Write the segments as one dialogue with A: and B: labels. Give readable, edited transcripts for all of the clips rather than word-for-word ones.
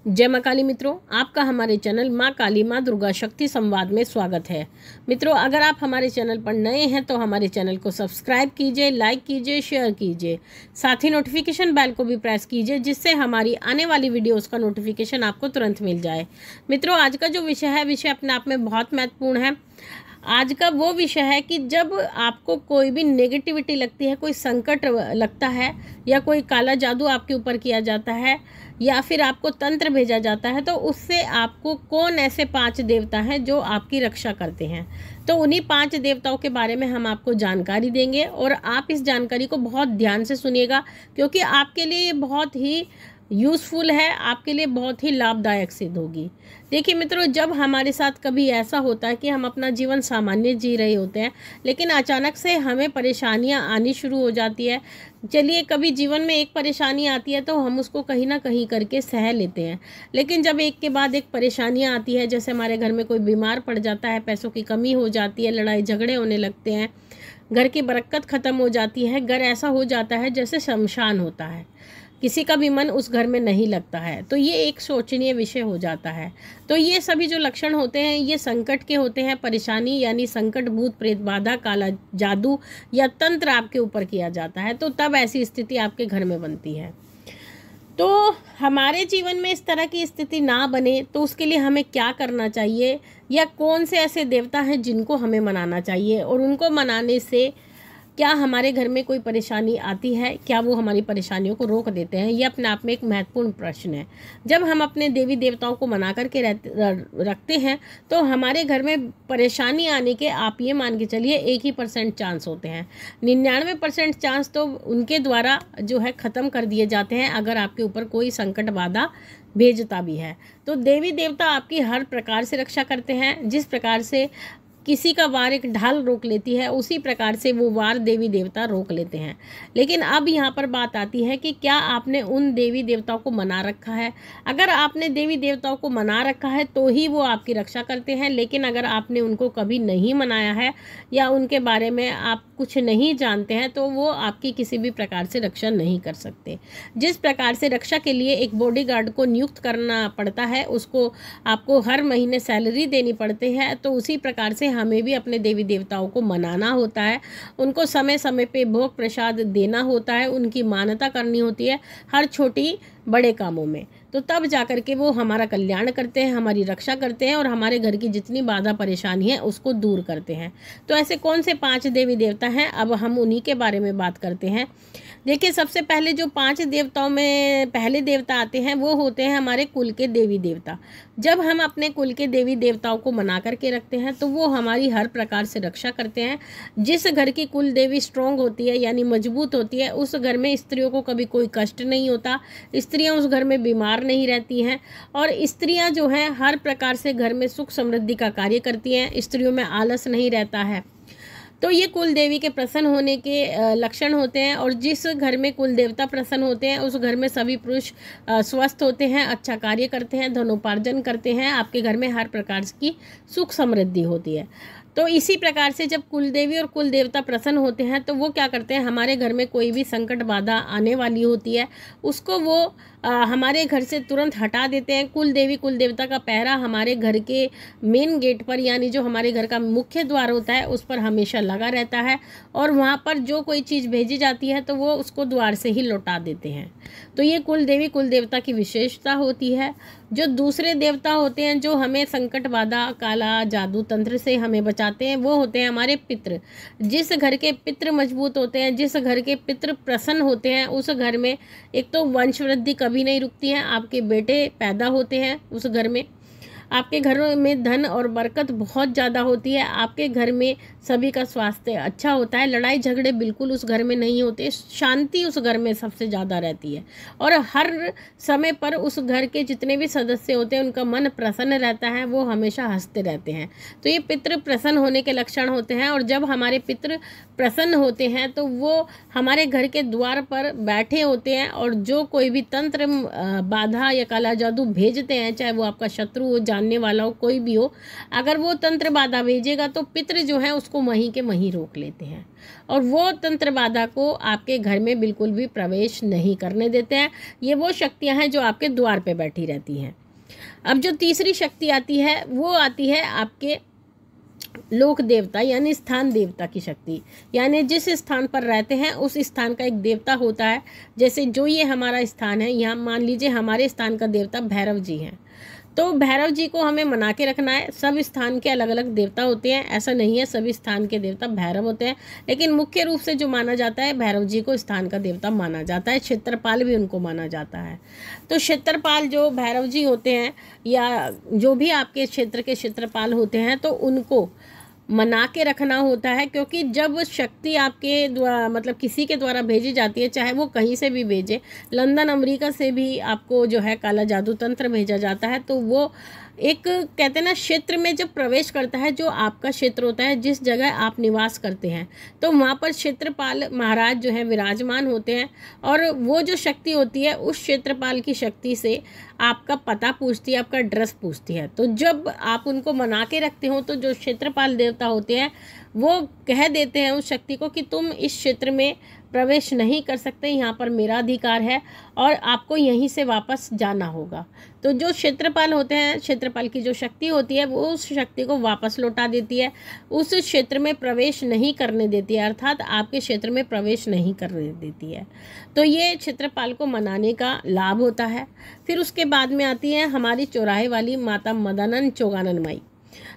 A: जय माँ काली मित्रों, आपका हमारे चैनल माँ काली माँ दुर्गा शक्ति संवाद में स्वागत है। मित्रों, अगर आप हमारे चैनल पर नए हैं तो हमारे चैनल को सब्सक्राइब कीजिए, लाइक कीजिए, शेयर कीजिए, साथ ही नोटिफिकेशन बेल को भी प्रेस कीजिए जिससे हमारी आने वाली वीडियोस का नोटिफिकेशन आपको तुरंत मिल जाए। मित्रों, आज का जो विषय है, विषय अपने आप में बहुत महत्वपूर्ण है। आज का वो विषय है कि जब आपको कोई भी नेगेटिविटी लगती है, कोई संकट लगता है या कोई काला जादू आपके ऊपर किया जाता है या फिर आपको तंत्र भेजा जाता है, तो उससे आपको कौन ऐसे 5 देवता हैं जो आपकी रक्षा करते हैं। तो उन्हीं 5 देवताओं के बारे में हम आपको जानकारी देंगे और आप इस जानकारी को बहुत ध्यान से सुनिएगा क्योंकि आपके लिए ये बहुत ही यूज़फुल है, आपके लिए बहुत ही लाभदायक सिद्ध होगी। देखिए मित्रों, जब हमारे साथ कभी ऐसा होता है कि हम अपना जीवन सामान्य जी रहे होते हैं लेकिन अचानक से हमें परेशानियां आनी शुरू हो जाती है। चलिए, कभी जीवन में एक परेशानी आती है तो हम उसको कहीं ना कहीं करके सह लेते हैं, लेकिन जब एक के बाद एक परेशानियां आती है, जैसे हमारे घर में कोई बीमार पड़ जाता है, पैसों की कमी हो जाती है, लड़ाई झगड़े होने लगते हैं, घर की बरकत ख़त्म हो जाती है, घर ऐसा हो जाता है जैसे शमशान होता है, किसी का भी मन उस घर में नहीं लगता है, तो ये एक शोचनीय विषय हो जाता है। तो ये सभी जो लक्षण होते हैं ये संकट के होते हैं। परेशानी यानी संकट, भूत प्रेत बाधा, काला जादू या तंत्र आपके ऊपर किया जाता है, तो तब ऐसी स्थिति आपके घर में बनती है। तो हमारे जीवन में इस तरह की स्थिति ना बने तो उसके लिए हमें क्या करना चाहिए या कौन से ऐसे देवता हैं जिनको हमें मनाना चाहिए और उनको मनाने से क्या हमारे घर में कोई परेशानी आती है, क्या वो हमारी परेशानियों को रोक देते हैं, ये अपने आप में एक महत्वपूर्ण प्रश्न है। जब हम अपने देवी देवताओं को मना करके रखते हैं तो हमारे घर में परेशानी आने के आप ये मान के चलिए 1% चांस होते हैं। 99% चांस तो उनके द्वारा जो है ख़त्म कर दिए जाते हैं अगर आपके ऊपर कोई संकट बाधा भेजता भी है। तो देवी देवता आपकी हर प्रकार से रक्षा करते हैं। जिस प्रकार से किसी का वार एक ढाल रोक लेती है, उसी प्रकार से वो वार देवी देवता रोक लेते हैं। लेकिन अब यहाँ पर बात आती है कि क्या आपने उन देवी देवताओं को मना रखा है। अगर आपने देवी देवताओं को मना रखा है तो ही वो आपकी रक्षा करते हैं, लेकिन अगर आपने उनको कभी नहीं मनाया है या उनके बारे में आप कुछ नहीं जानते हैं तो वो आपकी किसी भी प्रकार से रक्षा नहीं कर सकते। जिस प्रकार से रक्षा के लिए एक बॉडीगार्ड को नियुक्त करना पड़ता है, उसको आपको हर महीने सैलरी देनी पड़ती है, तो उसी प्रकार से हमें भी अपने देवी देवताओं को मनाना होता है, उनको समय समय पे भोग प्रसाद देना होता है, उनकी मान्यता करनी होती है हर छोटी बड़े कामों में। तो तब जाकर के वो हमारा कल्याण करते हैं, हमारी रक्षा करते हैं और हमारे घर की जितनी बाधा परेशानी है उसको दूर करते हैं। तो ऐसे कौन से 5 देवी देवता हैं, अब हम उन्हीं के बारे में बात करते हैं। देखिए, सबसे पहले जो 5 देवताओं में पहले देवता आते हैं वो होते हैं हमारे कुल के देवी देवता। जब हम अपने कुल के देवी देवताओं को मना करके रखते हैं तो वो हमारी हर प्रकार से रक्षा करते हैं। जिस घर की कुल देवी स्ट्रॉन्ग होती है यानी मजबूत होती है, उस घर में स्त्रियों को कभी कोई कष्ट नहीं होता, स्त्रियां उस घर में बीमार नहीं रहती हैं और स्त्रियां जो हैं हर प्रकार से घर में सुख समृद्धि का कार्य करती हैं, स्त्रियों में आलस नहीं रहता है। तो ये कुल देवी के प्रसन्न होने के लक्षण होते हैं और जिस घर में कुल देवता प्रसन्न होते हैं उस घर में सभी पुरुष स्वस्थ होते हैं, अच्छा कार्य करते हैं, धनोपार्जन करते हैं, आपके घर में हर प्रकार की सुख समृद्धि होती है। तो इसी प्रकार से जब कुल देवी और कुल देवता प्रसन्न होते हैं तो वो क्या करते हैं, हमारे घर में कोई भी संकट बाधा आने वाली होती है उसको वो हमारे घर से तुरंत हटा देते हैं। कुल देवी कुल देवता का पहरा हमारे घर के मेन गेट पर यानी जो हमारे घर का मुख्य द्वार होता है उस पर हमेशा लगा रहता है और वहाँ पर जो कोई चीज़ भेजी जाती है तो वो उसको द्वार से ही लौटा देते हैं। तो ये कुल देवी कुल देवता की विशेषता होती है। जो दूसरे देवता होते हैं जो हमें संकट बाधा, काला जादू, तंत्र से हमें बचाते हैं, वो होते हैं हमारे पितृ। जिस घर के पितृ मजबूत होते हैं, जिस घर के पितृ प्रसन्न होते हैं, उस घर में एक तो वंश वृद्धि कभी नहीं रुकती है, आपके बेटे पैदा होते हैं उस घर में, आपके घर में धन और बरकत बहुत ज़्यादा होती है, आपके घर में सभी का स्वास्थ्य अच्छा होता है, लड़ाई झगड़े बिल्कुल उस घर में नहीं होते, शांति उस घर में सबसे ज़्यादा रहती है और हर समय पर उस घर के जितने भी सदस्य होते हैं उनका मन प्रसन्न रहता है, वो हमेशा हंसते रहते हैं। तो ये पितृ प्रसन्न होने के लक्षण होते हैं और जब हमारे पितृ प्रसन्न होते हैं तो वो हमारे घर के द्वार पर बैठे होते हैं और जो कोई भी तंत्र बाधा या काला जादू भेजते हैं, चाहे वो आपका शत्रु हो, जान मानने वाला हो, कोई भी हो, अगर वो तंत्र बाधा भेजेगा तो पितृ जो है उसको वहीं के वहीं रोक लेते हैं और वो तंत्र बाधा को आपके घर में बिल्कुल भी प्रवेश नहीं करने देते हैं। ये वो शक्तियाँ हैं जो आपके द्वार पे बैठी रहती हैं। अब जो तीसरी शक्ति आती है वो आती है आपके लोक देवता यानी स्थान देवता की शक्ति, यानी जिस स्थान पर रहते हैं उस स्थान का एक देवता होता है। जैसे जो ये हमारा स्थान है, यहाँ मान लीजिए हमारे स्थान का देवता भैरव जी हैं, तो भैरव जी को हमें मना के रखना है। सब स्थान के अलग अलग देवता होते हैं, ऐसा नहीं है सभी स्थान के देवता भैरव होते हैं, लेकिन मुख्य रूप से जो माना जाता है भैरव जी को स्थान का देवता माना जाता है। क्षेत्रपाल भी उनको माना जाता है। तो क्षेत्रपाल जो भैरव जी होते हैं या जो भी आपके क्षेत्र के क्षेत्रपाल होते हैं, तो उनको मना के रखना होता है, क्योंकि जब शक्ति आपके द्वारा मतलब किसी के द्वारा भेजी जाती है, चाहे वो कहीं से भी भेजे, लंदन अमेरिका से भी आपको जो है काला जादू तंत्र भेजा जाता है, तो वो एक कहते हैं ना क्षेत्र में जब प्रवेश करता है, जो आपका क्षेत्र होता है जिस जगह आप निवास करते हैं, तो वहाँ पर क्षेत्रपाल महाराज जो है विराजमान होते हैं और वो जो शक्ति होती है उस क्षेत्रपाल की शक्ति से आपका पता पूछती है, आपका एड्रेस पूछती है। तो जब आप उनको मना के रखते हो तो जो क्षेत्रपाल देवता होते हैं वो कह देते हैं उस शक्ति को कि तुम इस क्षेत्र में प्रवेश नहीं कर सकते, यहाँ पर मेरा अधिकार है और आपको यहीं से वापस जाना होगा। तो जो क्षेत्रपाल होते हैं, क्षेत्रपाल की जो शक्ति होती है वो उस शक्ति को वापस लौटा देती है, उस क्षेत्र में प्रवेश नहीं करने देती है, अर्थात आपके क्षेत्र में प्रवेश नहीं करने देती है। तो ये क्षेत्रपाल को मनाने का लाभ होता है। फिर उसके बाद में आती है हमारी चौराहे वाली माता मदानंद चौगानन माई।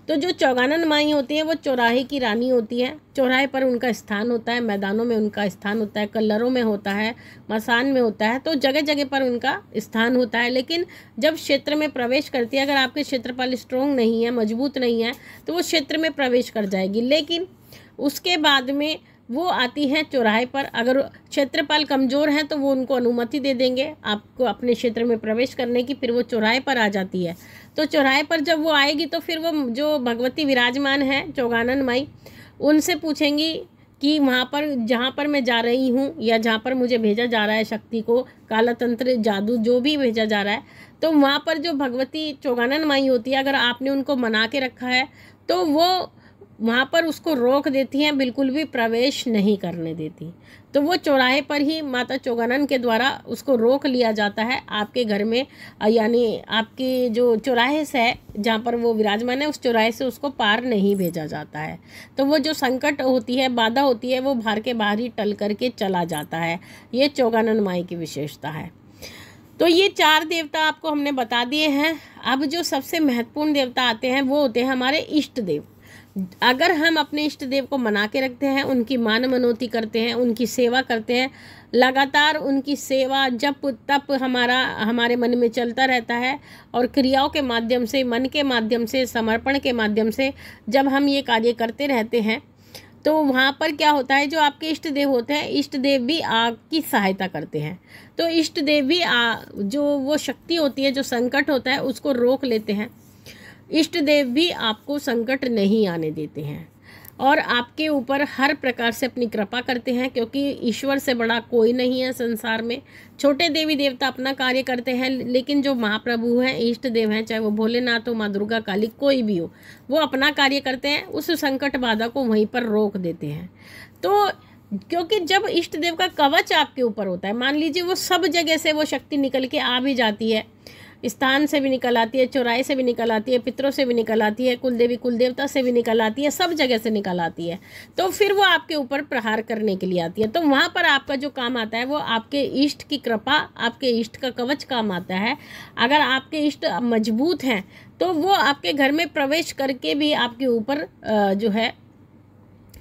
A: तो जो चौगानन माई होती है वो चौराहे की रानी होती है। चौराहे पर उनका स्थान होता है, मैदानों में उनका स्थान होता है, कल्लरों में होता है, मसान में होता है, तो जगह जगह पर उनका स्थान होता है। लेकिन जब क्षेत्र में प्रवेश करती है, अगर आपके क्षेत्रपाल स्ट्रॉन्ग नहीं है, मजबूत नहीं है, तो वो क्षेत्र में प्रवेश कर जाएगी। लेकिन उसके बाद में वो आती हैं चौराहे पर। अगर क्षेत्रपाल कमज़ोर हैं तो वो उनको अनुमति दे देंगे आपको अपने क्षेत्र में प्रवेश करने की, फिर वो चौराहे पर आ जाती है। तो चौराहे पर जब वो आएगी तो फिर वो जो भगवती विराजमान है चौगानन माई, उनसे पूछेंगी कि वहाँ पर जहाँ पर मैं जा रही हूँ या जहाँ पर मुझे भेजा जा रहा है शक्ति को, काला तंत्र जादू जो भी भेजा जा रहा है, तो वहाँ पर जो भगवती चौगानन माई होती है, अगर आपने उनको मना के रखा है तो वो वहाँ पर उसको रोक देती हैं, बिल्कुल भी प्रवेश नहीं करने देती। तो वो चौराहे पर ही माता चौगानन के द्वारा उसको रोक लिया जाता है आपके घर में, यानी आपके जो चौराहे से है जहाँ पर वो विराजमान है उस चौराहे से उसको पार नहीं भेजा जाता है। तो वो जो संकट होती है, बाधा होती है, वो बाहर के बाहर ही टल करके चला जाता है। ये चौगानन माई की विशेषता है। तो ये 4 देवता आपको हमने बता दिए हैं। अब जो सबसे महत्वपूर्ण देवता आते हैं वो होते हैं हमारे इष्ट देव। अगर हम अपने इष्ट देव को मना के रखते हैं, उनकी मान मनौती करते हैं, उनकी सेवा करते हैं, लगातार उनकी सेवा जप तप हमारे मन में चलता रहता है और क्रियाओं के माध्यम से, मन के माध्यम से, समर्पण के माध्यम से जब हम ये कार्य करते रहते हैं, तो वहाँ पर क्या होता है, जो आपके इष्ट देव होते हैं, इष्ट देव भी आपकी सहायता करते हैं। तो इष्ट देव भी जो वो शक्ति होती है, जो संकट होता है, उसको रोक लेते हैं। इष्ट देव भी आपको संकट नहीं आने देते हैं और आपके ऊपर हर प्रकार से अपनी कृपा करते हैं, क्योंकि ईश्वर से बड़ा कोई नहीं है संसार में। छोटे देवी देवता अपना कार्य करते हैं, लेकिन जो महाप्रभु हैं, इष्ट देव हैं, चाहे वो भोलेनाथ हो, माँ दुर्गा, काली, कोई भी हो, वो अपना कार्य करते हैं, उस संकट बाधा को वहीं पर रोक देते हैं। तो क्योंकि जब इष्ट देव का कवच आपके ऊपर होता है, मान लीजिए वो सब जगह से वो शक्ति निकल के आ भी जाती है, स्थान से भी निकल आती है, चौराहे से भी निकल आती है, पितरों से भी निकल आती है, कुलदेवी कुलदेवता से भी निकल आती है, सब जगह से निकल आती है, तो फिर वो आपके ऊपर प्रहार करने के लिए आती है। तो वहाँ पर आपका जो काम आता है वो आपके इष्ट की कृपा, आपके इष्ट का कवच काम आता है। अगर आपके इष्ट मजबूत हैं तो वो आपके घर में प्रवेश करके भी आपके ऊपर जो है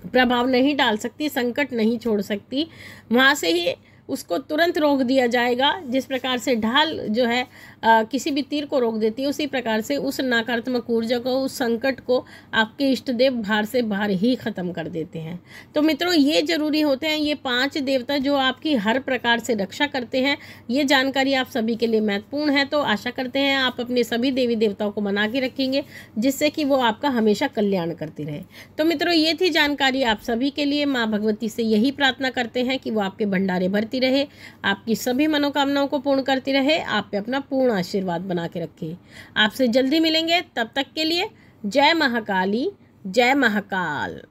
A: प्रभाव नहीं डाल सकती, संकट नहीं छोड़ सकती, वहाँ से ही उसको तुरंत रोक दिया जाएगा। जिस प्रकार से ढाल जो है किसी भी तीर को रोक देती है, उसी प्रकार से उस नकारात्मक ऊर्जा को, उस संकट को आपके इष्ट देव बाहर से बाहर ही ख़त्म कर देते हैं। तो मित्रों, ये जरूरी होते हैं, ये 5 देवता जो आपकी हर प्रकार से रक्षा करते हैं। ये जानकारी आप सभी के लिए महत्वपूर्ण है। तो आशा करते हैं आप अपने सभी देवी देवताओं को मना के रखेंगे, जिससे कि वो आपका हमेशा कल्याण करती रहे। तो मित्रों, ये थी जानकारी आप सभी के लिए। माँ भगवती से यही प्रार्थना करते हैं कि वो आपके भंडारे भरती रहे, आपकी सभी मनोकामनाओं को पूर्ण करती रहे, आप पे अपना पूर्ण पूर्ण आशीर्वाद बना के रखे। आपसे जल्दी मिलेंगे, तब तक के लिए जय महाकाली, जय महाकाल।